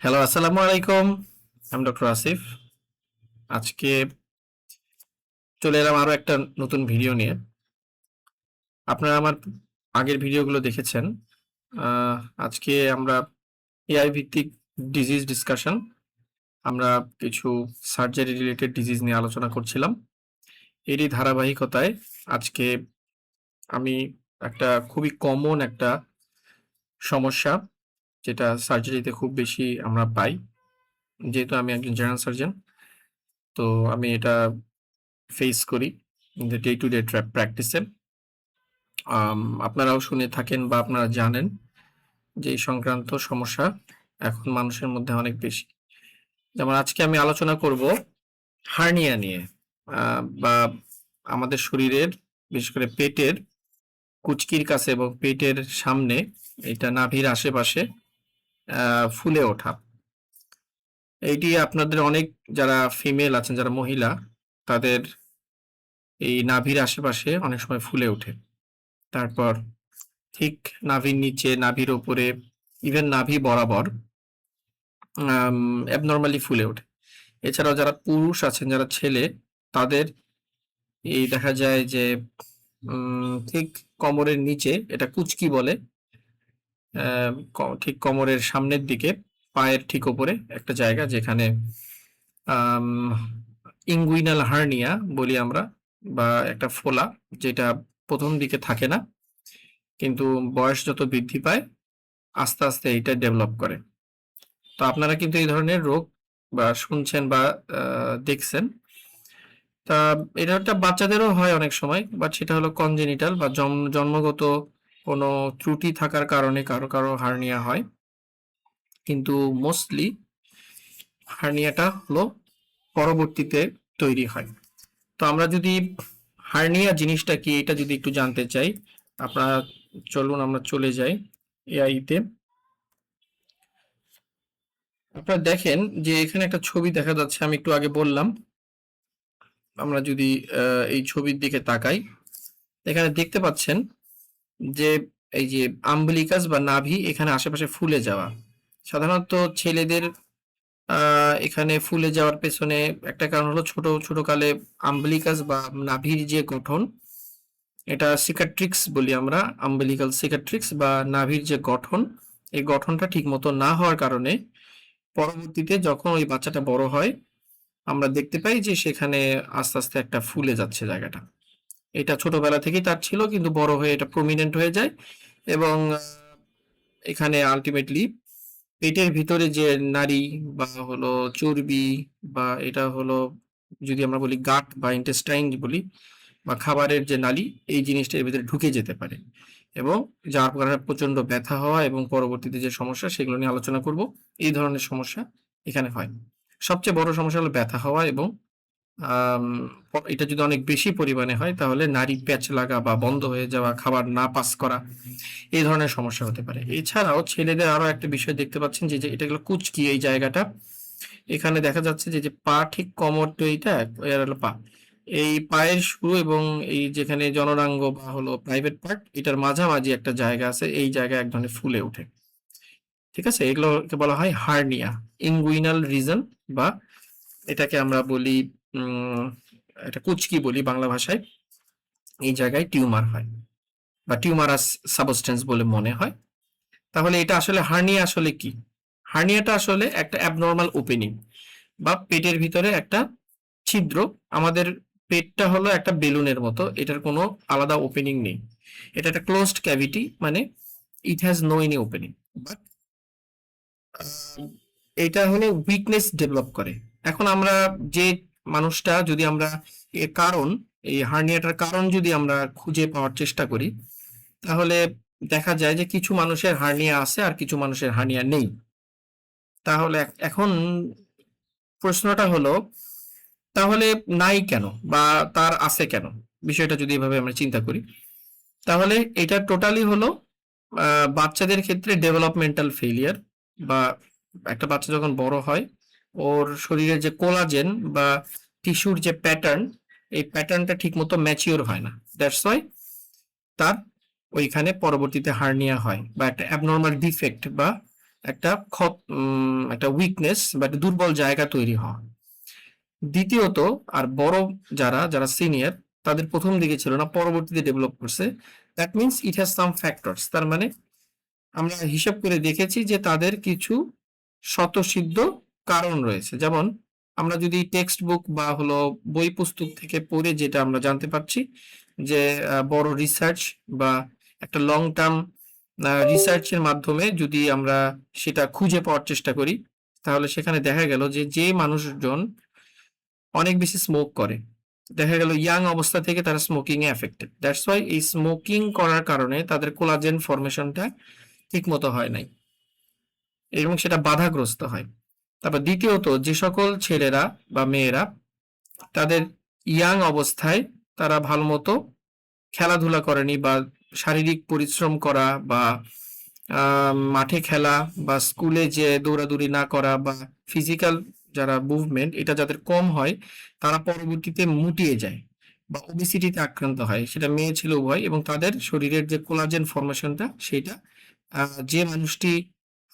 Hello, আসসালামু আলাইকুম। আমি ডক্টর আসিফ। আজকে চলে এলাম আরো একটা নতুন ভিডিও নিয়ে। আপনারা আমার আগের ভিডিওগুলো দেখেছেন। আহ, আজকে আমরা এআই ভিত্তিক ডিজিজ ডিসকাশন, আমরা কিছু সার্জারি রিলেটেড ডিজিজ নিয়ে আলোচনা করছিলাম। এরই ধারাবাহিকতায় আজকে আমি একটা খুবই কমন একটা সমস্যা, যেটা সার্জারিতে খুব বেশি আমরা পাই, যেহেতু আমি একজন জেনারেল সার্জন, তো আমি এটা ফেস করি ডে টু ডে প্র্যাকটিসে। আপনারাও শুনে থাকেন বা আপনারা জানেন যে এই সংক্রান্ত সমস্যা এখন মানুষের মধ্যে অনেক বেশি। যেমন আজকে আমি আলোচনা করব হার্নিয়া নিয়ে, বা আমাদের শরীরের, বিশেষ করে পেটের কুচকির কাছে এবং পেটের সামনে, এটা নাভির আশেপাশে ফুলে ওঠা। এইটি আপনাদের অনেক, যারা ফিমেল আছেন, যারা মহিলা, তাদের এই নাভির আশেপাশে অনেক সময় ফুলে ওঠে। তারপর ঠিক নাভির নিচে, নাভির ওপরে, ইভেন নাভি বরাবর অ্যাবনর্মালি ফুলে ওঠে। এছাড়াও যারা পুরুষ আছেন, যারা ছেলে, তাদের এই দেখা যায় যে ঠিক কোমরের নিচে, এটা কুচকি বলে, ঠিক কোমরের সামনের দিকে, পায়ের ঠিক ওপরে একটা জায়গা, যেখানে ইঙ্গুইনাল হার্নিয়া বলি আমরা, বা একটা ফোলা, যেটা প্রথম দিকে থাকে না, কিন্তু বয়স যত বৃদ্ধি পায় আস্তে আস্তে এটা ডেভেলপ করে। তো আপনারা কিন্তু এই ধরনের রোগ বা শুনছেন বা দেখছেন। তা এটা একটা বাচ্চাদেরও হয় অনেক সময়, বাট সেটা হলো কনজেনিটাল বা জন্মগত কোনো ত্রুটি থাকার কারণে কারো কারো হার্নিয়া হয়। কিন্তু মোস্টলি হার্নিয়াটা হলো পরবর্তীতে তৈরি হয়। তো আমরা যদি হার্নিয়া জিনিসটা কি, এটা যদি একটু জানতে চাই, আপনারা চলুন আমরা চলে যাই এআইতে। আপনারা দেখেন যে এখানে একটা ছবি দেখা যাচ্ছে, আমি একটু আগে বললাম। আমরা যদি এই ছবির দিকে তাকাই, এখানে দেখতে পাচ্ছেন যে এই যে আম্বিলিকাস বা নাভি এখানে আশেপাশে ফুলে যাওয়া। সাধারণত ছেলেদের এখানে ফুলে যাওয়ার পেছনে একটা কারণ হলো, ছোট ছোট কালে আম্বিলিকাস বা নাভির যে গঠন, এটা সিকাট্রিক্স বলি আমরা, আম্বিলিকাল সিকাট্রিক্স বা নাভির যে গঠন, এই গঠনটা ঠিক মতো না হওয়ার কারণে পরবর্তীতে যখন ওই বাচ্চাটা বড় হয়, আমরা দেখতে পাই যে সেখানে আস্তে আস্তে একটা ফুলে যাচ্ছে জায়গাটা। এটা ছোটবেলা থেকেই তার ছিল, কিন্তু বড় হয়ে এটা প্রমিনেন্ট হয়ে যায়। এবং এখানে আলটিমেটলি পেটের ভিতরে যে নাড়ি বা হলো চর্বি, বা এটা হলো, যদি আমরা বলি গাট বা ইন্টেস্টাইন বলি, বা খাবারের যে নালী, এই জিনিসটা এর ভিতরে ঢুকে যেতে পারে, এবং যার কারণে প্রচন্ড ব্যথা হওয়া এবং পরবর্তীতে যে সমস্যা, সেগুলো নিয়ে আলোচনা করব। এই ধরনের সমস্যা এখানে হয়। সবচেয়ে বড় সমস্যা হলো ব্যথা হওয়া, এবং আম এটা যদি অনেক বেশি পরিমাণে হয়, তাহলে নাড়ি প্যাচ লাগা বা বন্ধ হয়ে যাওয়া, খাবার না পাস করা, এই ধরনের সমস্যা হতে পারে। এছাড়াও ছেলেদের আরো একটা বিষয় দেখতে পাচ্ছেন, যে এটা গেল কুচকি, এই জায়গাটা। এখানে দেখা যাচ্ছে যে পা ঠিক কোমর, তো এইটা এর হলো পা। এই পায়ের শুরু এবং এই যেখানে জননাঙ্গ বা হলো প্রাইভেট পার্ট, এটার মাঝামাঝি একটা জায়গা আছে, এই জায়গায় এক ধরনের ফুলে ওঠে। ঠিক আছে, এগুলোকে বলা হয় হার্নিয়া, ইনগুইনাল রিজন, বা এটাকে আমরা বলি এটা কুচকি বলি বাংলা ভাষায়। এই জায়গায় টিউমার হয় বা টিউমারাস সাবস্টেন্স বলে মনে হয়। তাহলে এটা আসলে হার্নিয়া আসলে কি? হার্নিয়াটা আসলে একটা অ্যাবনর্মাল ওপেনিং, বা পেটের ভিতরে একটা ছিদ্র। আমাদের পেটটা হলো একটা বেলুনের মতো, এটার কোনো আলাদা ওপেনিং নেই। এটা একটা ক্লোজড ক্যাভিটি, মানে it has no any opening. But এটা হলো উইকনেস ডেভেলপ করে। এখন আমরা যে মানুষটা, যদি আমরা এর কারণ, এই হার্নিয়াটার কারণ যদি আমরা খুঁজে পাওয়ার চেষ্টা করি, তাহলে দেখা যায় যে কিছু মানুষের হার্নিয়া আছে আর কিছু মানুষের হার্নিয়া নেই। তাহলে এখন প্রশ্নটা হলো, তাহলে নাই কেন, বা তার আছে কেন? বিষয়টা যদি এভাবে আমরা চিন্তা করি, তাহলে এটা টোটালি হলো বাচ্চাদের ক্ষেত্রে ডেভেলপমেন্টাল ফেলিয়ার। বা একটা বাচ্চা যখন বড় হয়, ওর শরীরের যে কোলাজেন বা টিস্যুর যে প্যাটার্ন, এই প্যাটার্নটা ঠিক মতো ম্যাচিওর হয় না। দ্যাটস ওয়াই তার ওইখানে পরবর্তীতে হার্নিয়া হয়, বা একটা অ্যাবনর্মাল ডিফেক্ট বা একটা উইকনেস বা একটা দুর্বল জায়গা তৈরি হওয়া। দ্বিতীয়ত, আর বড় যারা সিনিয়র, তাদের প্রথম দিকে ছিল না, পরবর্তীতে ডেভেলপ করছে। That means it has some factors. তার মানে আমরা হিসাব করে দেখেছি যে তাদের কিছু স্বতঃসিদ্ধ কারণ রয়েছে। যেমন আমরা যদি টেক্সট বুক বা হলো বই পুস্তক থেকে পড়ে যেটা আমরা জানতে পারছি যে বড় রিসার্চ বা একটা লং টার্ম রিসার্চের মাধ্যমে যদি আমরা সেটা খুঁজে পাওয়ার চেষ্টা করি, তাহলে সেখানে দেখা গেল যে মানুষজন অনেক বেশি স্মোক করে, দেখা গেল ইয়াং অবস্থা থেকে তারা smoking A affected. That's why এই স্মোকিং করার কারণে তাদের কোলাজেন ফরমেশনটা ঠিক মতো হয় নাই এবং সেটা বাধাগ্রস্ত হয়। তারপর দ্বিতীয়ত, যে সকল ছেলেরা বা মেয়েরা তাদের ইয়াং অবস্থায় তারা ভালো মতো খেলাধুলা করেনি বা শারীরিক পরিশ্রম করা বা মাঠে খেলা বা স্কুলে যে দৌড়াদৌড়ি না করা বা ফিজিক্যাল যারা মুভমেন্ট এটা যাদের কম হয়, তারা পরবর্তীতে মুটিয়ে যায় বা ওবেসিটিতে আক্রান্ত হয়, সেটা মেয়ে ছেলে উভয়। এবং তাদের শরীরের যে কোলাজেন ফরমেশনটা সেটা যে মানুষটি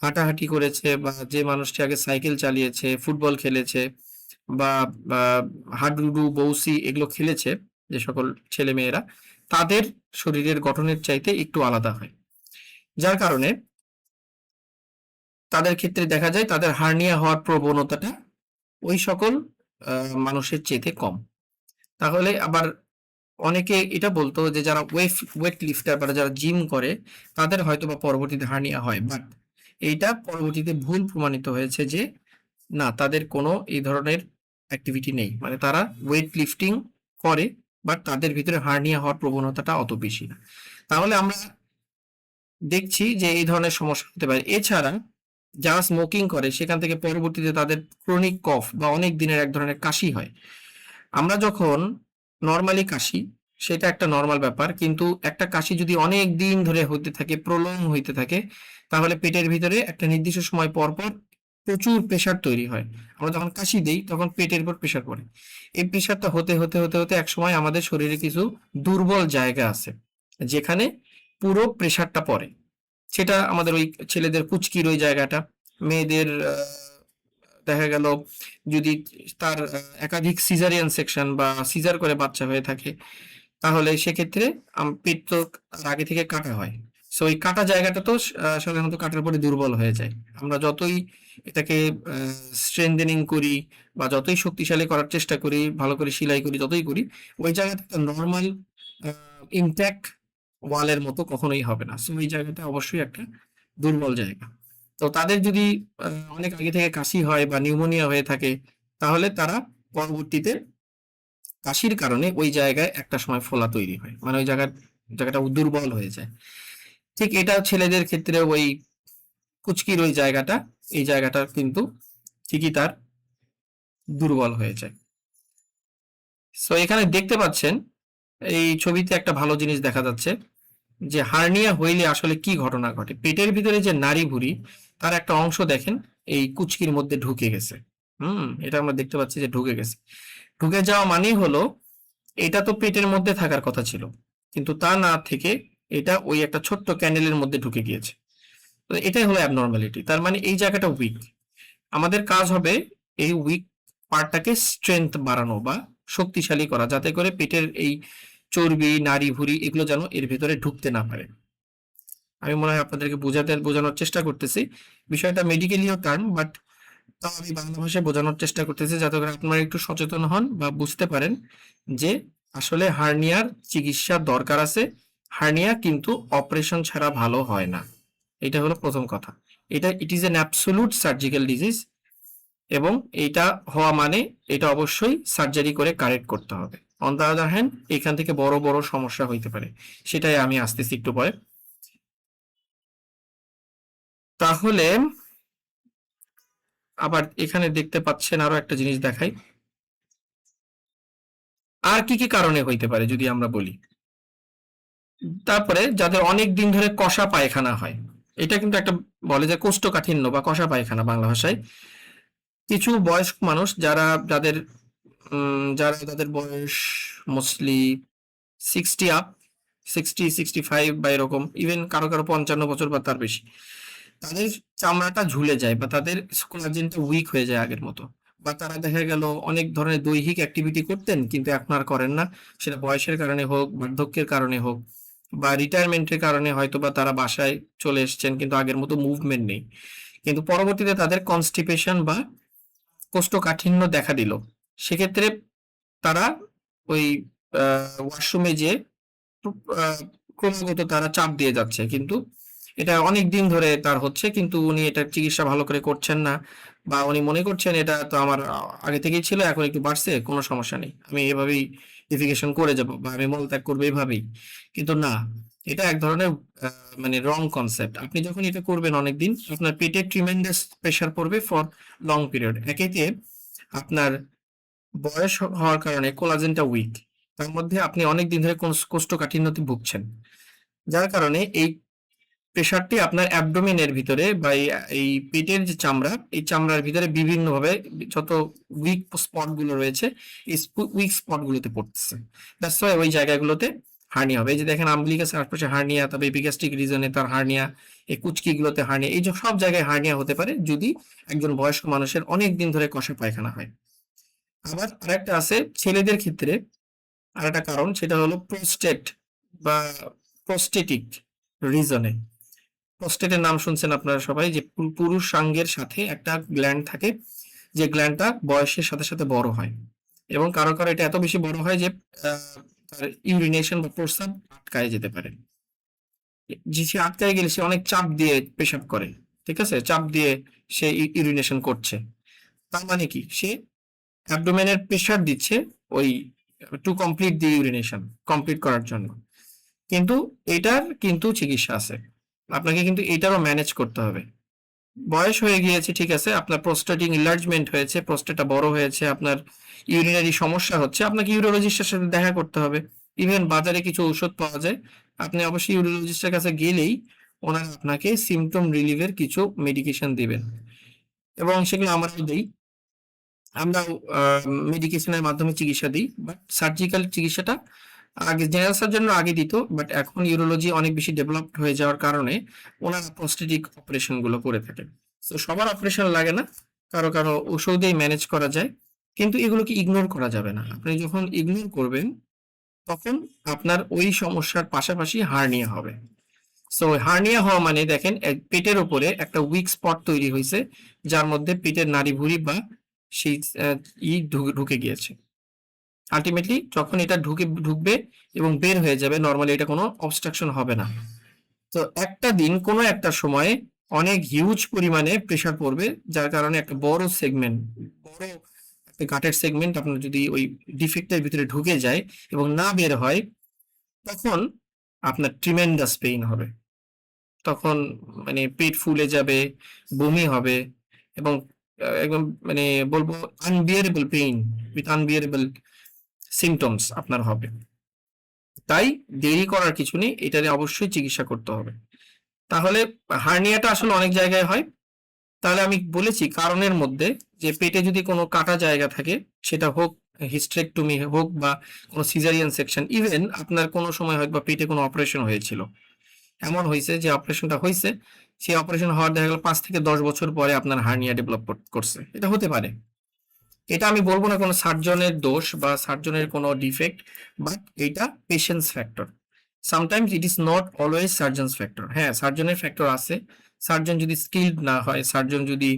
হাঁটাহাঁটি করেছে বা যে মানুষটি আগে সাইকেল চালিয়েছে, ফুটবল খেলেছে বা হাডুডু বৌসি এগুলো খেলেছে, যে সকল ছেলে মেয়েরা, তাদের শরীরের গঠনের চাইতে একটু আলাদা হয়, যার কারণে তাদের ক্ষেত্রে দেখা যায় তাদের হার্নিয়া হওয়ার প্রবণতাটা ওই সকল মানুষের চেয়ে কম। তাহলে আবার অনেকে এটা বলতো যে যারা ওয়েট লিফটার বা যারা জিম করে তাদের হয়তো বা পরবর্তীতে হার্নিয়া হয়, বাট এইটা পরবর্তীতে ভুল প্রমাণিত হয়েছে যে না, তাদের কোনো এই ধরনের অ্যাক্টিভিটি নেই। মানে তারা ওয়েট লিফটিং করে, বাট তাদের ভিতরে হার্নিয়া হওয়ার প্রবণতাটা অত বেশি না। তাহলে আমরা দেখছি যে এই ধরনের সমস্যা হতে পারে। এছাড়া যারা স্মোকিং করে সেখান থেকে পরবর্তীতে তাদের ক্রনিক কফ বা অনেক দিনের এক ধরনের কাশি হয়। আমরা যখন নর্মালি কাশি, সেটা একটা নর্মাল ব্যাপার, কিন্তু একটা কাশি যদি অনেক দিন ধরে হতে থাকে, প্রলং হইতে থাকে, তাহলে পেটের ভিতরে একটা নির্দিষ্ট সময় পর পর প্রচুর প্রেশার তৈরি হয়। আমরা যখন কাশি দেই তখন পেটের উপর প্রেশার পড়ে। এই প্রেশারটা হতে হতে হতে হতে এক সময় আমাদের শরীরে কিছু দুর্বল জায়গা আছে যেখানে পুরো প্রেশারটা পড়ে। সেটা আমাদের ওই ছেলেদের কুচকির ওই জায়গাটা, মেয়েদের দেখা গেল যদি তার একাধিক সিজারিয়ান সেকশন বা সিজার করে বাচ্চা হয়ে থাকে, তাহলে সেক্ষেত্রে পেট তো আগে থেকে কাটা হয়। সো এই কাটা জায়গাটা তো সাধারণত কাটার পরে দুর্বল হয়ে যায়। আমরা যতই এটাকে স্ট্রেংথেনিং করি বা যতই শক্তিশালী করার চেষ্টা করি, ভালো করে সেলাই করি, যতই করি, ওই জায়গাটা একটা নর্মাল ইনট্যাক্ট ওয়ালের মতো কখনোই হবে না। সো ওই জায়গাটা অবশ্যই একটা দুর্বল জায়গা। তো তাদের যদি অনেক আগে থেকে কাশি হয় বা নিউমোনিয়া হয়ে থাকে, তাহলে তারা পরবর্তীতে কাশির কারণে ওই জায়গায় একটা সময় ফোলা তৈরি হয়, মানে ওই জায়গাটা দুর্বল হয়ে যায়। ঠিক এটা ছেলেদের ক্ষেত্রে ওই কুচকির ওই জায়গাটা, এই জায়গাটা কিন্তু ঠিকই তার দুর্বল হয়ে যায়। সো এখানে দেখতে পাচ্ছেন এই ছবিতে একটা ভালো জিনিস দেখা যাচ্ছে যে হার্নিয়া হইলে আসলে কি ঘটনা ঘটে। পেটের ভিতরে যে নাড়ি ভুঁড়ি, তার একটা অংশ দেখেন এই কুচকির মধ্যে ঢুকে গেছে। এটা আমরা দেখতে পাচ্ছি যে ঢুকে গেছে। ঢুকে যাওয়া মানেই হলো এটা তো পেটের মধ্যে থাকার কথা ছিল, কিন্তু তা না থেকে এটা ওই একটা ছোট্ট ক্যানেলের মধ্যে ঢুকে গিয়েছে। তো এটাই হলো অ্যাবনর্মালিটি। তার মানে এই জায়গাটা উইক। আমাদের কাজ হবে এই উইক পার্টটাকে স্ট্রেংথ বাড়ানো বা শক্তিশালী করা, যাতে করে পেটের এই চর্বি, নাড়ি ভুঁড়ি এগুলো যেন এর ভেতরে ঢুকতে না পারে। আমি মনে হয় আপনাদেরকে বোঝানোর চেষ্টা করতেছি। বিষয়টা মেডিকেলিও টার্ম, বাট তাও আমি বাংলা ভাষায় বোঝানোর চেষ্টা করতেছি যাতে করে আপনারা একটু সচেতন হন বা বুঝতে পারেন যে আসলে হার্নিয়ার চিকিৎসা দরকার আছে। হার্নিয়া কিন্তু অপারেশন ছাড়া ভালো হয় না। এটা হলো প্রথম কথা। It is an absolute surgical disease, এবং এটা হওয়া মানে এটা অবশ্যই সার্জারি করে কারেক্ট করতে হবে। অন দ্য আদার হ্যান্ড এখান থেকে বড় বড় সমস্যা হইতে পারে, সেটাই আমি আসতেছি একটু পরে। তাহলে আবার এখানে দেখতে পাচ্ছেন আরো একটা জিনিস দেখাই, আর কি কি কারণে হইতে পারে যদি আমরা বলি। তারপরে যাদের অনেক দিন ধরে কষা পায়খানা হয়, এটা কিন্তু একটা বলে যে কোষ্ঠকাঠিন্য বা কষা পায়খানা বাংলা ভাষায়। কিছু বয়স্ক মানুষ যারা তাদের বয়স মোস্টলি 60 আপ, 60, 65 বা এরকম, ইভেন কারো কারো 55 বছর বা তার বেশি, তাদের চামড়াটা ঝুলে যায় বা তাদের কোলাজেনটা উইক হয়ে যায় আগের মতো। বা তারা দেখা গেল অনেক ধরনের দৈহিক অ্যাক্টিভিটি করতেন কিন্তু এখন আর করেন না। সেটা বয়সের কারণে হোক, বার্ধক্যের কারণে হোক বা রিটায়ারমেন্টের কারণে হয়তোবা তারা বাসায় চলে এসেছেন কিন্তু আগের মতো মুভমেন্ট নেই। কিন্তু পরবর্তীতে তাদের কনস্টিপেশন বা কোষ্ঠকাঠিন্য দেখা দিল। সেক্ষেত্রে তারা ওই ওয়াশরুমে যেয়ে আহ, ক্রমাগত তারা চাপ দিয়ে যাচ্ছে কিন্তু এটা অনেক দিন ধরে তার হচ্ছে কিন্তু উনি এটা চিকিৎসা ভালো করে করছেন না বা উনি মনে করছেন এটা তো আমার আগে থেকেই ছিল এখন একটু বাড়ছে কোনো সমস্যা নেই আমি এভাবেই ডিফিকেশন করে যাব বা আমি মলত্যাগ করবো এভাবেই কিন্তু না এটা এক ধরনের মানে রং কনসেপ্ট আপনি যখন এটা করবেন অনেকদিন আপনার পেটে ট্রিমেন্ডাস প্রেশার পড়বে ফর লং পিরিয়ড একেতে আপনার বয়স হওয়ার কারণে কোলাজেনটা উইক তার মধ্যে আপনি অনেক দিন ধরে কোষ্ঠকাঠিন্যতে ভুগছেন যার কারণে এই প্রেশারটি আপনার অ্যাবডোমেনের ভিতরে বা এই পেটের যে চামড়া এই চামড়ার ভিতরে বিভিন্নভাবে যত উইক স্পট গুলো রয়েছে এই উইক স্পট গুলোতে পড়তেছে দ্যাটস ওয়াই ওই জায়গাগুলোতে হার্নিয়া হবে এই যে দেখেন আম্বলিকাসের আশপাশে হার্নিয়া তবে এপিগ্যাস্ট্রিক রিজনে তার হার্নিয়া এই কুচকি গুলোতে হার্নিয়া এই যে সব জায়গায় হার্নিয়া হতে পারে যদি একজন বয়স্ক মানুষের অনেক দিন ধরে কষা পায়খানা হয় আবার আরেকটা আছে ছেলেদের ক্ষেত্রে আরেকটা কারণ সেটা হলো প্রোস্টেট বা প্রোস্টেটিক রিজনে প্রোস্টেটের নাম শুনছেন আপনারা সবাই যে পুরুষাঙ্গের সাথে একটা গ্ল্যান্ড থাকে যে গ্ল্যান্ডটা বয়সের সাথে সাথে বড় হয় এবং কারো কারো এটা এত বেশি বড় হয় যে তার ইউরিনেশন বা প্রস্রাব আটকায় যেতে পারে যে সে আটকায় গেলে সে অনেক চাপ দিয়ে পেশাব করে ঠিক আছে চাপ দিয়ে সে ইউরিনেশন করছে তার মানে কি সে অ্যাবডোমেনের প্রেশার দিচ্ছে ওই to complete the urination complete করার জন্য কিন্তু এটার কিন্তু চিকিৎসা আছে আপনাকে কিন্তু এটারও ম্যানেজ করতে হবে বয়স হয়ে গিয়েছে ঠিক আছে আপনার প্রোস্টেটিক ইনলার্জমেন্ট হয়েছে প্রোস্টেটটা বড় হয়েছে আপনার ইউরিনারি সমস্যা হচ্ছে আপনাকে ইউরোলজিস্টের সাথে দেখা করতে হবে ইভেন বাজারে কিছু ঔষধ পাওয়া যায় আপনি অবশ্যই ইউরোলজিস্টের কাছে গেলেই ওনারা আপনাকে সিমটম রিলিভের কিছু মেডিকেশন দিবেন এবং সেগুলো আমরাও দিই আমরাও মেডিকেশনের মাধ্যমে চিকিৎসা দিই বাট সার্জিক্যাল চিকিৎসাটা আগে জেনারেল সার্জনরা আগে দিত বাট এখন ইউরোলজি অনেক বেশি ডেভেলপড হয়ে যাওয়ার কারণে ওনারা প্রস্থেটিক অপারেশন গুলো করে থাকেন তো সবার অপারেশন লাগে না কারো কারো ওষুধেই ম্যানেজ করা যায় কিন্তু এগুলোকে ইগনোর করা যাবে না আপনি যখন ইগনোর করবেন তখন আপনার ওই সমস্যার পাশাপাশি হার্নিয়া হবে সো হার্নিয়া হওয়া মানে দেখেন পেটের উপরে একটা উইক স্পট তৈরি হয়েছে যার মধ্যে পেটের নাড়িভুঁড়ি বা সেই ঢুকে গিয়েছে আলটিমেটলি যখন এটা ঢুকবে এবং বের হয়ে যাবে নর্মালি এটা কোনো অবস্ট্রাকশন হবে না তো একটা দিন কোনো একটা সময়ে অনেক হিউজ পরিমাণে প্রেসার পড়বে যার কারণে একটা বড় সেগমেন্ট বড় একটা গাটের সেগমেন্ট আপনার যদি ওই ডিফেক্টের ভিতরে ঢুকে যায় এবং না বের হয় তখন আপনার ট্রিমেন্ডাস পেইন হবে তখন মানে পেট ফুলে যাবে বমি হবে এবং একদম মানে বলবো unbearable pain with unbearable symptoms আপনার হবে তাই দেরি করার কিছু নেই এটা নিয়ে অবশ্যই চিকিৎসা করতে হবে তাহলে হার্নিয়াটা আসলে অনেক জায়গায় হয় তাহলে আমি বলেছি কারণের মধ্যে যে পেটে যদি কোনো কাটা জায়গা থাকে সেটা হোক হিস্টেরেক্টমি হোক বা কোনো সিজারিয়ান সেকশন ইভেন আপনার কোনো সময় হয়তো বা পেটে কোনো অপারেশন হয়েছিল এমন হয়েছে যে অপারেশনটা হয়েছে সেই অপারেশন হওয়ার দেখা গেল 5 থেকে 10 বছর পরে আপনার হার্নিয়া ডেভেলপ করছে এটা হতে পারে এটা আমি বলবো না কোনো সার্জনের দোষ বা সার্জনের কোনো ডিফেক্ট বাট এটা patience factor sometimes it is not always surgeons factor হ্যাঁ সার্জনের ফ্যাক্টর আছে সার্জন যদি স্কিলড না হয় সার্জন যদি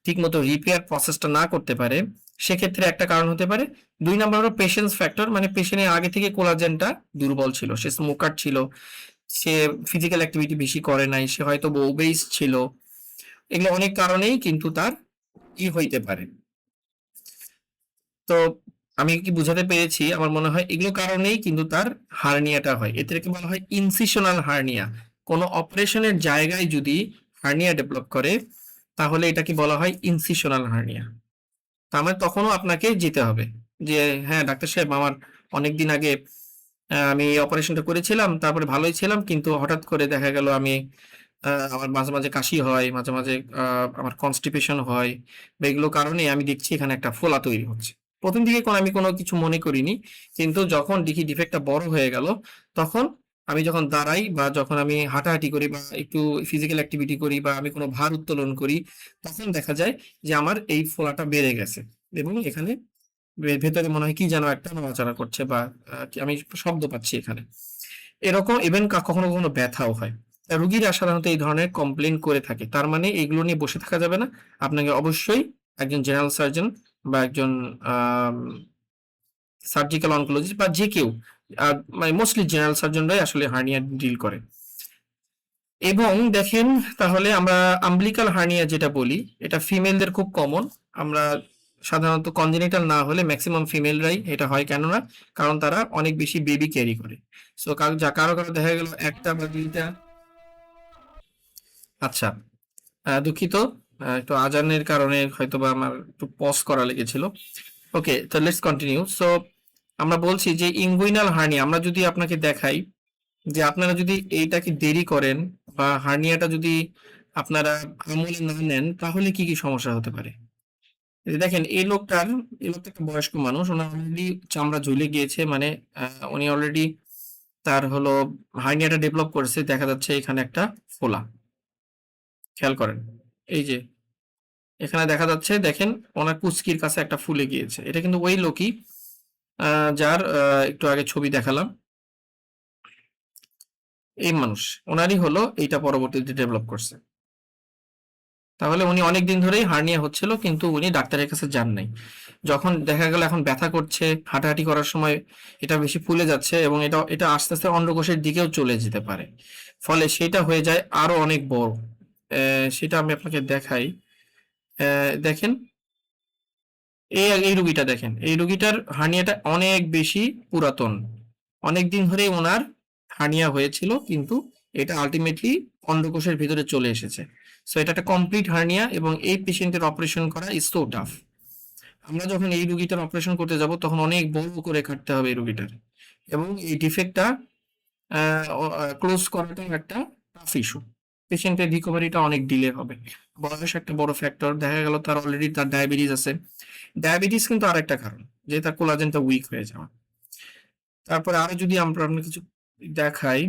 ঠিকমতো রিপেয়ার প্রসেসটা না করতে পারে সেক্ষেত্রে একটা কারণ হতে পারে 2 নম্বর হলো পেশেন্স ফ্যাক্টর মানে পেশেন্টের আগে থেকে কোলাজেনটা দুর্বল ছিল সে স্মোকার ছিল সে ফিজিক্যাল অ্যাক্টিভিটি বেশি করে নাই সে হয়তো ওবেস ছিল এগুলো অনেক কারণেই কিন্তু তার হইতে পারে তো আমি কি বুঝাতে পেরেছি আমার মনে হয় এগুলো কারণেই কিন্তু তার হার্নিয়াটা হয় এটাকে বলা হয় ইনসিশনাল হার্নিয়া কোনো অপারেশনের জায়গায় যদি হার্নিয়া ডেভেলপ করে তাহলে এটাকে বলা হয় ইনসিশনাল হার্নিয়া তার মানে তখনও আপনাকে যেতে হবে যে হ্যাঁ ডাক্তার সাহেব আমার অনেকদিন আগে আমি এই অপারেশনটা করেছিলাম তারপরে ভালোই ছিলাম কিন্তু হঠাৎ করে দেখা গেল আমি আমার মাঝে মাঝে কাশি হয় মাঝে মাঝে আমার কনস্টিপেশন হয় বা এগুলো কারণে আমি দেখছি এখানে একটা ফোলা তৈরি হচ্ছে প্রথম দিকে আমি কোনো কিছু মনে করিনি কিন্তু যখন দেখি ডিফেক্টটা বড় হয়ে গেল তখন আমি যখন দাঁড়াই বা যখন আমি হাঁটাহাঁটি করি বা একটু ফিজিক্যাল অ্যাক্টিভিটি করি বা আমি কোনো ভার উত্তোলন করি, তখন দেখা যায় যে আমার এই ফোলাটা বেড়ে গেছে এবং এখানে ভেতরে মনে হয় কি যেন একটা নড়াচড়া করছে বা আমি শব্দ পাচ্ছি এখানে। এরকম ইভেন কখনো কখনো ব্যথাও হয়। রোগীরা সাধারণত এই ধরনের কমপ্লেন করে থাকে। তার মানে এগুলো নিয়ে বসে থাকা যাবে না। আপনাকে অবশ্যই একজন জেনারেল সার্জন বা একজন আম সার্জিক্যাল অনকোলজিস্ট বা যে কেউ মানে মোস্টলি জেনারেল সার্জনরাই আসলে হার্নিয়া ডিল করে। এবং দেখেন তাহলে আমরা আম্বিলিকাল হার্নিয়া যেটা বলি, এটা ফিমেলদের খুব কমন। আমরা সাধারণত কনজেনিটাল না হলে ম্যাক্সিমাম ফিমেলরাই এটা হয়, কেননা কারণ তারা অনেক বেশি বেবি ক্যারি করে। সো কারো দেখা গেল একটা বা দুইটা। আচ্ছা, দুঃখিত, একটু আজানের কারণে হয়তোবা আমার একটু পজ করা লেগেছিল। ওকে, তো লেটস কন্টিনিউ। সো আমরা বলছি যে ইঙ্গুইনাল হার্নিয়া আমরা যদি আপনাকে দেখাই যে আপনারা যদি এইটাকে দেরি করেন বা হার্নিয়াটা যদি আপনারা আমলে না নেন, তাহলে কি কি সমস্যা হতে পারে। এই যে দেখেন এই লোকটা একটা বয়স্ক মানুষ, ওনার অলরেডি চামড়া ঝুলে গিয়েছে, মানে উনি অলরেডি তার হলো হার্নিয়াটা ডেভেলপ করেছে। দেখা যাচ্ছে এখানে একটা ফোলা, খেয়াল করেন, এই যে এখানে দেখা যাচ্ছে, দেখেন ওনার কুচকির কাছে একটা ফুলে গিয়েছে। এটা কিন্তু ওই লোকই যার একটু আগে ছবি দেখালাম, এই মানুষ, ওনারই হলো এইটা পরবর্তীতে ডেভেলপ করছে। তাহলে উনি অনেকদিন ধরেই হার্নিয়া হচ্ছিল, কিন্তু উনি ডাক্তারের কাছে যান নাই। যখন দেখা গেল এখন ব্যথা করছে, হাঁটাহাঁটি করার সময় এটা বেশি ফুলে যাচ্ছে এবং এটা এটা আস্তে আস্তে অন্ডকোষের দিকেও চলে যেতে পারে, ফলে সেটা হয়ে যায় আরো অনেক বড়। সেটা আমি আপনাকে দেখাই। দেখেন এই রুগীটা, দেখেন এই রুগীটার হার্নিয়াটা অনেক বেশি পুরাতন, অনেক দিন ধরেই ওনার হার্নিয়া হয়েছিল, কিন্তু এটা আলটিমেটলি অন্ডকোষের ভিতরে চলে এসেছে। সো এটা একটা কমপ্লিট হার্নিয়া এবং এই পেশেন্টের অপারেশন করা ইজ সো টাফ। আমরা যখন এই রুগীটার অপারেশন করতে যাব তখন অনেক বড় করে কাটতে হবে এই রুগীটার, এবং এই ডিফেক্টটা ক্লোজ করাটাও একটা টাফ ইস্যু। পেশেন্টের রিকভারিটা অনেক ডিলে হবে। বয়স একটা বড় ফ্যাক্টর। দেখা গেল তার অলরেডি তার ডায়াবেটিস আছে। ডায়াবেটিস কিন্তু আরেকটা কারণ যে তার কোলাজেনটা উইক হয়ে যাওয়া। তারপরে আরো যদি আমরা আপনার কিছু দেখাই,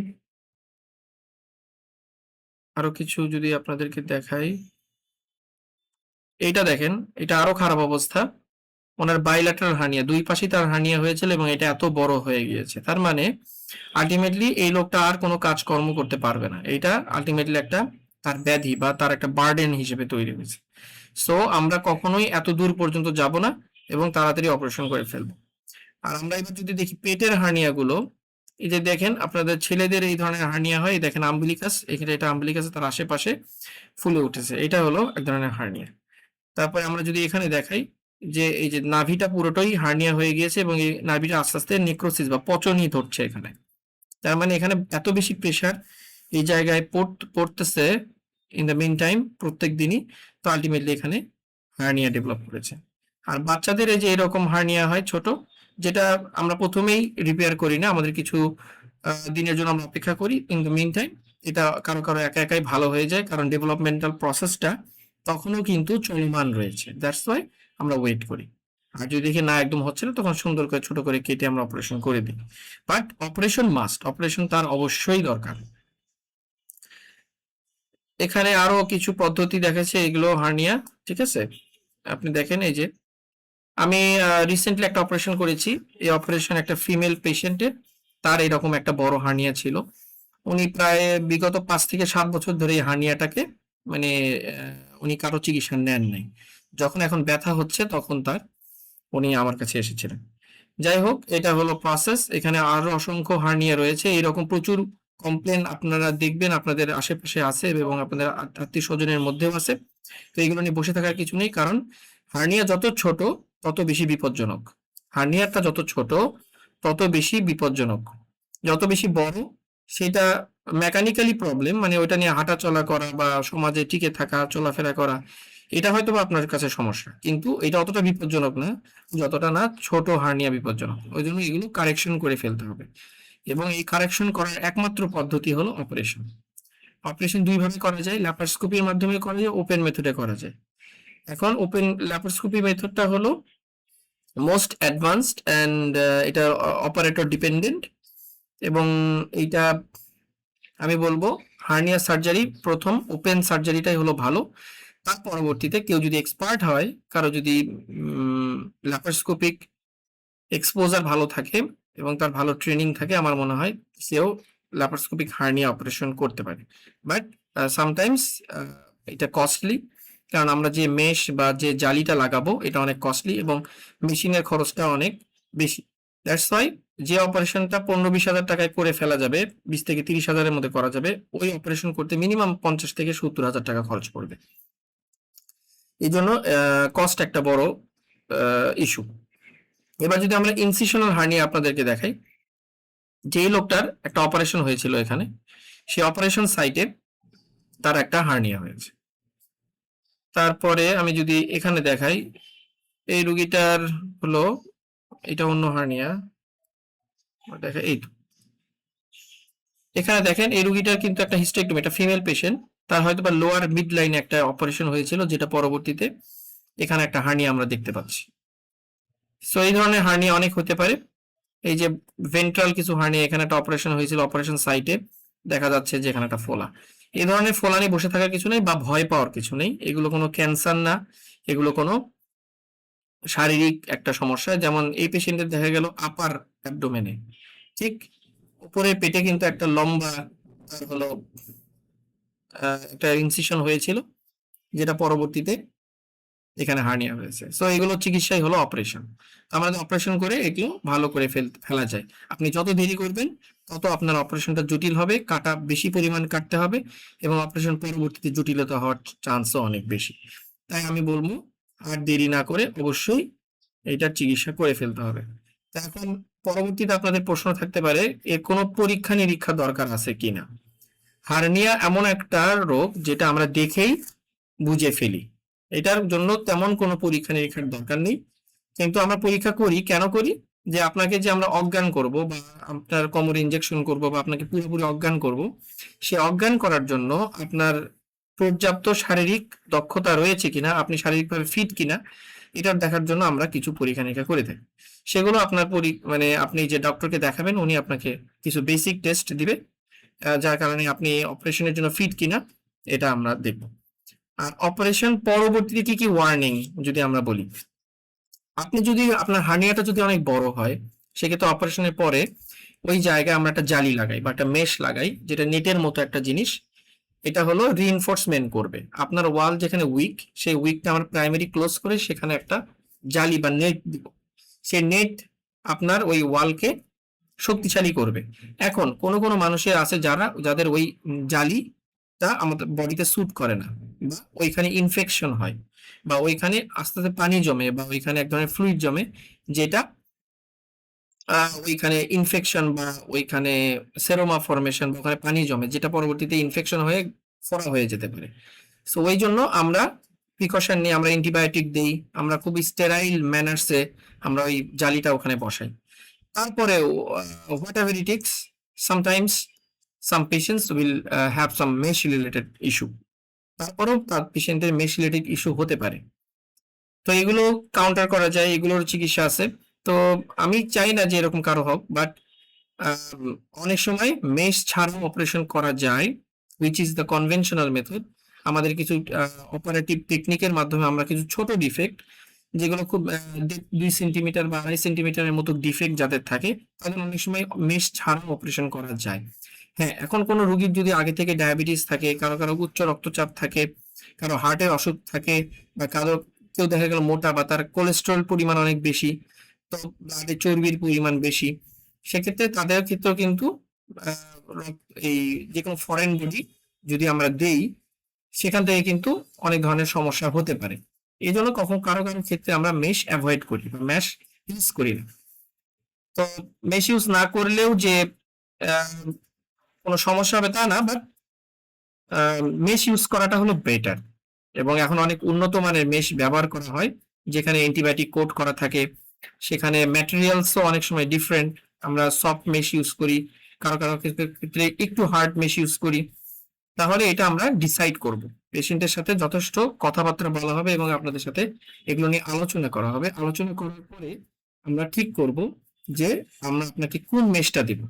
আরো কিছু যদি আপনাদেরকে দেখাই, এইটা দেখেন, এটা আরো খারাপ অবস্থা। ওনার বাইল্যাটারাল হার্নিয়া, দুই পাশেই তার হার্নিয়া হয়েছিল এবং এটা এত বড় হয়ে গিয়েছে। তার মানে আলটিমেটলি এই লোকটা আর কোনো কাজকর্ম করতে পারবে না। এইটা আলটিমেটলি একটা তার ব্যাধি বা তার একটা বার্ডেন হিসেবে তৈরি হয়েছে। সো আমরা কখনোই এত দূর পর্যন্ত যাব না এবং তাড়াতাড়ি অপারেশন করে ফেলবো। আর আমরা এবার যদি দেখি পেটের হার্নিয়া গুলো, এই যে দেখেন আপনাদের ছেলেদের এই ধরনের হার্নিয়া হয়, দেখেন আম্বিলিকাস, এখানে এটা আম্বিলিকাস তার আশেপাশে ফুলে উঠেছে, এটা হলো এক ধরনের হার্নিয়া। তারপরে আমরা যদি এখানে দেখাই যে এই যে নাভিটা পুরোটাই হার্নিয়া হয়ে গিয়েছে এবং এই নাভিটা আস্তে আস্তে নেক্রোসিস বা পচনই ধরছে এখানে। তার মানে এখানে এত বেশি প্রেসার এই জায়গায় পড়তেছে ইন দ্য মিন টাইম প্রত্যেক দিনই, তো আলটিমেটলি এখানে হার্নিয়া ডেভেলপ করেছে। আর বাচ্চাদের এই যে এরকম হার্নিয়া হয় ছোট, যেটা আমরা প্রথমেই রিপেয়ার করি না, আমাদের কিছু দিনের জন্য আমরা অপেক্ষা করি। ইন দ্য মিন টাইম এটা কারো কারো একা একাই ভালো হয়ে যায়, কারণ ডেভেলপমেন্টাল প্রসেসটা তখনও কিন্তু চলমান রয়েছে। দ্যাটস ওয়াই আমরা ওয়েট করি। আর যদি দেখি না একদম হচ্ছে না, তখন সুন্দর করে ছোট করে কেটে আমরা অপারেশন করে দিই। বাট অপারেশন মাস্ট, অপারেশন তার অবশ্যই দরকার। এখানে আরো কিছু পদ্ধতি দেখাচ্ছে, এগুলো হার্নিয়া, ঠিক আছে। আপনি দেখেন এই যে আমি রিসেন্টলি একটা অপারেশন করেছি। এই অপারেশন একটা ফিমেল পেশেন্টের, তার এরকম একটা বড় হার্নিয়া ছিল। উনি প্রায় বিগত 5 থেকে 7 বছর ধরে এই হার্নিয়াটাকে মানে উনি কারো চিকিৎসা নেন নাই। যখন এখন ব্যথা হচ্ছে তখন উনি আমার কাছে এসেছিলেন। যাই হোক, এটা হলো প্রসেস। এখানে আরো অসংখ্য হার্নিয়া রয়েছে, এরকম প্রচুর কমপ্লেন আপনারা দেখবেন আপনাদের আশেপাশে আছে এবং আপনাদের আত্মীয় স্বজনের মধ্যেও আছে। তো এগুলো নিয়ে বসে থাকার কিছু নেই, কারণ হার্নিয়া যত ছোট তত বেশি বিপজ্জনক। হার্নিয়াটা যত ছোট তত বেশি বিপজ্জনক। যত বেশি বড় সেটা মেকানিক্যালি প্রবলেম, মানে ওইটা নিয়ে হাঁটা চলা করা বা সমাজে টিকে থাকা চলাফেরা করা, এটা হয়তো বা আপনার কাছে সমস্যা, কিন্তু এটা অতটা বিপজ্জনক না যতটা না ছোট হার্নিয়া বিপজ্জনক। ওই জন্য এগুলো কারেকশন করে ফেলতে হবে, এবং এই কারেকশন করার একমাত্র পদ্ধতি হলো অপারেশন। অপারেশন দুইভাবে করা যায়, ল্যাপারোস্কোপির মাধ্যমে করা যায়, ওপেন মেথডে করা যায়। এখন ওপেন ল্যাপারোস্কোপি মেথডটা হলো মোস্ট অ্যাডভান্সড অ্যান্ড এটা অপারেটর ডিপেন্ডেন্ট। এবং এইটা আমি বলবো হার্নিয়া সার্জারি প্রথম ওপেন সার্জারিটাই হলো ভালো। তার পরবর্তীতে কেউ যদি এক্সপার্ট হয়, কারো যদি ল্যাপারোস্কোপিক এক্সপোজার ভালো থাকে এবং তার ভালো ট্রেনিং থাকে, আমার মনে হয় সেও ল্যাপারোস্কোপিক হার্নিয়া অপারেশন করতে পারে। বাট সামটাইমস এটা কস্টলি, কারণ আমরা যে মেশ বা যে জালিটা লাগাবো এটা অনেক কস্টলি এবং মেশিনের খরচটা অনেক বেশি। দ্যাটস ওয়াই যে অপারেশনটা 15-20 হাজার টাকায় করে ফেলা যাবে, 20 থেকে 30 হাজারের মধ্যে করা যাবে, ওই অপারেশন করতে মিনিমাম 50 থেকে 70 হাজার টাকা খরচ পড়বে। এই জন্য কস্ট একটা বড় ইস্যু। এবার যদি আমরা ইনসিশনাল হার্নিয়া আপনাদেরকে দেখাই, যে লোকটার একটা অপারেশন হয়েছিল এখানে, সেই অপারেশন সাইটে তার একটা হার্নিয়া হয়েছে। তারপরে আমি যদি এখানে দেখাই, এই রুগীটার হলো এটা অন্য হার্নিয়া, দেখা এই তো এখানে দেখেন এই রুগীটার কিন্তু একটা হিস্টেক্টমি, একটা ফিমেল পেশেন্ট, তার হয়তো বা লোয়ার মিড লাইনে একটা অপারেশন হয়েছিল, যেটা পরবর্তীতে এখানে একটা হার্নিয়া আমরা দেখতে পাচ্ছি। সো এই ধরনের হার্নিয়া অনেক হতে পারে। এই যে ভেন্ট্রাল কিছু হার্নিয়া, এখানে একটা অপারেশন হয়েছিল, অপারেশন সাইটে দেখা যাচ্ছে যে এখানে একটা ফোলা। এই ধরনের ফোলা নিয়ে বসে থাকার কিছু নেই বা ভয় পাওয়ার কিছু নেই, এগুলো কোনো ক্যান্সার না, এগুলো কোনো শারীরিক একটা সমস্যা। যেমন এই পেশেন্টের দেখা গেল আপার অ্যাবডোমেনে, ঠিক উপরে পেটে কিন্তু একটা লম্বা তার হলো একটা ইনসিশন হয়েছিল, যেটা পরবর্তীতে এখানে হার্নিয়া হয়েছে। সো এগুলো চিকিৎসাই হলো অপারেশন। আমাদের অপারেশন করে এগুলো ভালো করে ফেলা যায়। আপনি যত দেরি করবেন তত আপনার অপারেশনটা জটিল হবে, কাটা বেশি পরিমাণ কাটতে হবে এবং অপারেশন পরবর্তীতে জটিলতা হওয়ার চান্সও অনেক বেশি। তাই আমি বলবো আর দেরি না করে অবশ্যই এটার চিকিৎসা করে ফেলতে হবে। তা এখন পরবর্তীতে আপনাদের প্রশ্ন থাকতে পারে, এর কোনো পরীক্ষা নিরীক্ষা দরকার আছে কিনা। হার্নিয়া এমন একটা রোগ যেটা আমরা দেখেই বুঝে ফেলি, এটার জন্য তেমন কোনো পরীক্ষা নিরীক্ষার দরকার নেই। কিন্তু আমরা পরীক্ষা করি, কেন করি? যে আপনাকে যে আমরা অজ্ঞান করব বা আপনার কোমরে ইনজেকশন করব বা আপনাকে পুরোপুরি অজ্ঞান করব, সে অজ্ঞান করার জন্য আপনার পর্যাপ্ত শারীরিক দক্ষতা রয়েছে কিনা, আপনি শারীরিকভাবে ফিট কিনা, এটা দেখার জন্য আমরা কিছু পরীক্ষা নিরীক্ষা করে থাকি। সেগুলো আপনার মানে আপনি যে ডক্টরকে দেখাবেন উনি আপনাকে কিছু বেসিক টেস্ট দিবে, যার কারণে আপনি অপারেশনের জন্য ফিট কিনা এটা আমরা দেখব। আর অপারেশন পরবর্তীতে কি কি ওয়ার্নিং যদি আমরা বলি, আপনি যদি আপনার হার্নিয়াটা যদি অনেক বড় হয়, সেক্ষেত্রে অপারেশনের পরে ওই জায়গায় আমরা একটা জালি লাগাই বা একটা মেশ লাগাই, যেটা নেটের মতো একটা জিনিস। এটা হলো রিইনফোর্সমেন্ট করবে আপনার ওয়াল যেখানে উইক, সেই উইকটা আমরা প্রাইমারি ক্লোজ করে সেখানে একটা জালি বা নেট দিব। সেই নেট আপনার ওই ওয়ালকে শক্তিশালী করবে। এখন কোনো কোনো মানুষের আছে যাদের ওই জালিটা আমাদের বডিতে স্যুট করে না, বা ওইখানে ইনফেকশন হয়, বা ওইখানে আস্তে আস্তে পানি জমে, বা ওইখানে এক ধরনের ফ্লুইড জমে, যেটা ওইখানে ইনফেকশন বা ওইখানে সেরোমা ফরমেশন বা ওখানে পানি জমে, যেটা পরবর্তীতে ইনফেকশন হয়ে ফোড়া হয়ে যেতে পারে। সো ওই জন্য আমরা প্রিকশন নিয়ে আমরা অ্যান্টিবায়োটিক দেই, আমরা খুবই স্টেরাইল ম্যানার্সে আমরা ওই জালিটা ওখানে বসাই। তারপরে whatever it is, sometimes some patients will have some mesh related issue, তারপরেও তার পেশেন্টের মেশ রিলেটেড ইস্যু হতে পারে। তো এগুলো কাউন্টার করা যায়, এগুলোর চিকিৎসা আছে। তো আমি চাই না যে এরকম কারো হোক, বাট অনেক সময় মেশ ছাড়াও অপারেশন করা যায়, which is the conventional method. আমাদের কিছু অপারেটিভ টেকনিকের মাধ্যমে আমরা কিছু ছোট ডিফেক্ট, যেগুলো খুব 2 সেন্টিমিটার বা 2.5 সেন্টিমিটারের মতো ডিফেক্ট যাদের থাকে, তাদের অনেক সময় মেশ ছাড়াও অপারেশন করা যায়। হ্যাঁ, এখন কোনো রোগীর যদি আগে থেকে ডায়াবেটিস থাকে, কারো কারো উচ্চ রক্তচাপ থাকে, কারো হার্টের অসুখ থাকে, বা কারো কেউ দেখা গেল মোটা বা তার কোলেস্টেরল পরিমাণ অনেক বেশি, তো ব্লাডে চর্বির পরিমাণ বেশি, সেক্ষেত্রে তাদের ক্ষেত্রেও কিন্তু এই যে কোনো ফরেন বডি যদি আমরা দেই, সেখান থেকে কিন্তু অনেক ধরনের সমস্যা হতে পারে। এই জন্য কখন কারো কারো ক্ষেত্রে আমরা মেশ অ্যাভয়েড করি বা মেশ ইউজ করি না। তো মেশ ইউজ না করলেও যে কোনো সমস্যা হবে তা না, বাট মেশ ইউজ করাটা হলো বেটার। এবং এখন অনেক উন্নত মানের মেশ ব্যবহার করা হয়, যেখানে অ্যান্টিবায়োটিক কোট করা থাকে, সেখানে ম্যাটেরিয়ালসও অনেক সময় ডিফারেন্ট। আমরা সফট মেশ ইউজ করি, কারো কারো ক্ষেত্রে একটু হার্ড মেশ ইউজ করি। তাহলে এটা আমরা ডিসাইড করব, পেশেন্টের সাথে যথেষ্ট কথাবার্তা বলা হবে এবং আপনাদের সাথে এগুলো নিয়ে আলোচনা করা হবে। আলোচনা করার পরে আমরা ঠিক করব যে আমরা আপনাকে কোন মেশটা দিব।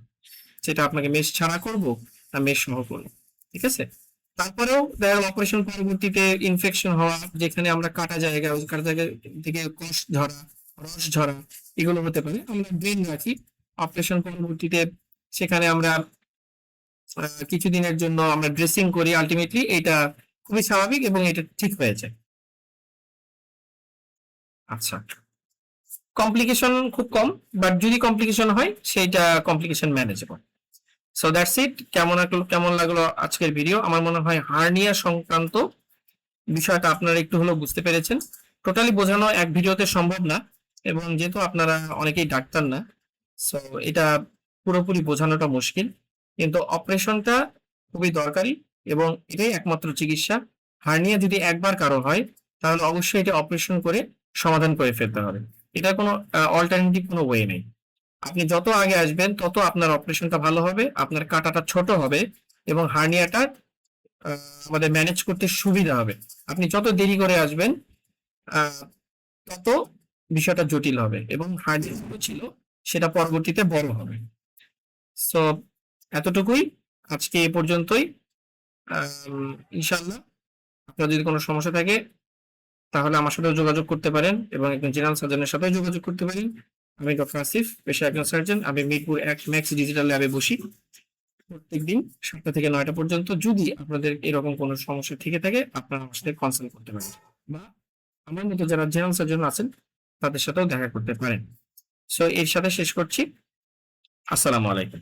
সেটা আপনাকে মেশ ছাড়া করব না মেশ সহ করবো, ঠিক আছে। তারপরেও দেখা গেল অপারেশন পরবর্তীতে ইনফেকশন হওয়া, যেখানে আমরা কাটা জায়গা ওই কাটা জায়গা থেকে কোষ ঝরা, রস ঝরা, এগুলো হতে পারে। আমরা ব্রেন রাখি অপারেশন পরবর্তীতে, সেখানে আমরা কিছুদিনের জন্য আমরা ড্রেসিং করি, আলটিমেটলি এটা খুবই স্বাভাবিক এবং এটা ঠিক হয়ে যায়। আচ্ছা, কমপ্লিকেশন খুব কম, বাট যদি কমপ্লিকেশন হয় সেইটা complication manageable. So that's it. কেমন লাগলো আজকের ভিডিও? আমার মনে হয় হার্নিয়া সংক্রান্ত বিষয়টা আপনারা একটু হলেও বুঝতে পেরেছেন। টোটালি বোঝানো এক ভিডিওতে সম্ভব না, এবং যেহেতু আপনারা অনেকেই ডাক্তার না, সো এটা পুরোপুরি বোঝানোটা মুশকিল। কিন্তু অপারেশনটা খুবই দরকারি এবং এটাই একমাত্র চিকিৎসা। হার্নিয়া যদি একবার কারো হয় তাহলে অবশ্যই এটা অপারেশন করে সমাধান করে ফেলতে হবে। এটা কোনো অল্টারনেটিভ কোনো ওয়ে নেই। আপনি যত আগে আসবেন তত আপনার অপারেশনটা ভালো হবে, আপনার কাটাটা ছোট হবে এবং হার্নিয়াটা আমাদের ম্যানেজ করতে সুবিধা হবে। আপনি যত দেরি করে আসবেন তত বিষয়টা জটিল হবে এবং হার্নিয়া ছিল সেটা পরবর্তীতে বড় হবে। সো এতটুকুই, আজকে এ পর্যন্তই। ইনশাল্লাহ আপনার যদি কোনো সমস্যা থাকে তাহলে আমার সাথেও যোগাযোগ করতে পারেন এবং একজন জেনারেল সার্জনের সাথেও যোগাযোগ করতে পারেন। আমি ডক্টর আসিফ, পেশায় একজন সার্জন। আমি মিরপুর 1 ম্যাক্স ডিজিটাল ল্যাবে বসি প্রত্যেকদিন 7টা থেকে 9টা পর্যন্ত। যদি আপনাদের এরকম কোনো সমস্যা থেকে থাকে আপনারা আমার সাথে কনসাল্ট করতে পারেন, বা আমার মতো যারা জেনারেল সার্জন আছেন তাদের সাথেও দেখা করতে পারেন। সো এর সাথে শেষ করছি। আসসালামু আলাইকুম।